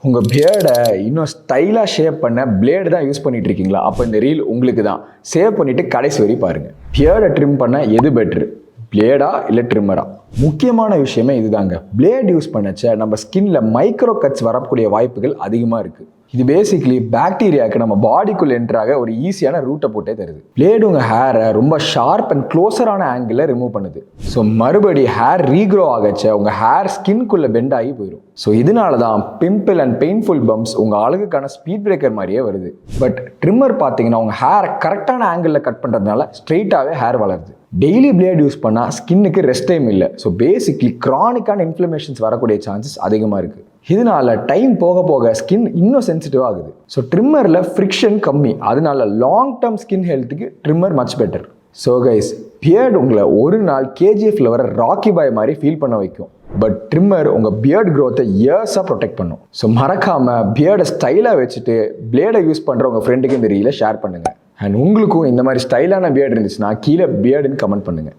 உங்கள் பியர்டை இன்னும் ஸ்டைலாக ஷேப் பண்ண பிளேடு தான் யூஸ் பண்ணிட்டு இருக்கீங்களா? அப்போ இந்த ரீல் உங்களுக்கு தான். சேவ் பண்ணிவிட்டு கடைசி வரை பாருங்கள். பியர்டை ட்ரிம் பண்ண எது பெட்ரு, பிளேடா இல்லை ட்ரிம்மரா? முக்கியமான விஷயமே இதுதாங்க. பிளேட் யூஸ் பண்ணச்ச நம்ம ஸ்கின்ல மைக்ரோ கட்ஸ் வரக்கூடிய வாய்ப்புகள் அதிகமாக இருக்குது. இது பேசிக்லி பாக்டீரியாவுக்கு நம்ம பாடிக்குள்ள என்ட்ராக ஒரு ஈஸியான ரூட்டை போட்டே தருது. பிளேடு உங்கள் ஹேரை ரொம்ப ஷார்ப் அண்ட் க்ளோஸரான ஆங்கிளில் ரிமூவ் பண்ணுது. ஸோ மறுபடி ஹேர் ரீக்ரோ ஆகச்ச உங்கள் ஹேர் ஸ்கின்குள்ளே பெண்ட் ஆகி போயிடும். ஸோ இதனால தான் பிம்பிள் அண்ட் பெயின்ஃபுல் பம்ப்ஸ் உங்கள் அழகுக்கான ஸ்பீட் பிரேக்கர் மாதிரியே வருது. பட் ட்ரிம்மர் பார்த்தீங்கன்னா உங்கள் ஹேரை கரெக்டான ஆங்கிளில் கட் பண்ணுறதுனால ஸ்ட்ரெயிட்டாகவே ஹேர் வளருது. டெய்லி பிளேட் யூஸ் பண்ணால் ஸ்கின்னுக்கு ரெஸ்ட் டைம் இல்லை. ஸோ பேசிக்லி க்ரானிக்கான இன்ஃப்ளமேஷன்ஸ் வரக்கூடிய சான்சஸ் அதிகமாக இருக்குது. இதனால டைம் போக போக ஸ்கின் இன்னும் சென்சிட்டிவ் ஆகுது. ஸோ ட்ரிம்மரில் ஃப்ரிக்ஷன் கம்மி, அதனால லாங் டேர்ம் ஸ்கின் ஹெல்த்துக்கு trimmer much better. So guys, beard உங்களை ஒரு நாள் கேஜிஎஃப்ல வர ராக்கி பாய் மாதிரி ஃபீல் பண்ண வைக்கும். பட் ட்ரிம்மர் உங்கள் பியர்ட் க்ரோத்தை இயர்ஸாக ப்ரொடெக்ட் பண்ணும். ஸோ மறக்காமல் பியர்டை ஸ்டைலாக வச்சுட்டு பிளேடை யூஸ் பண்ணுற உங்கள் ஃப்ரெண்டுக்கு இந்த ரீலை ஷேர் பண்ணுங்கள். அண்ட் உங்களுக்கும் இந்த மாதிரி ஸ்டைலான பியர்டு இருந்துச்சுன்னா கீழே பியர்டுன்னு கமெண்ட் பண்ணுங்கள்.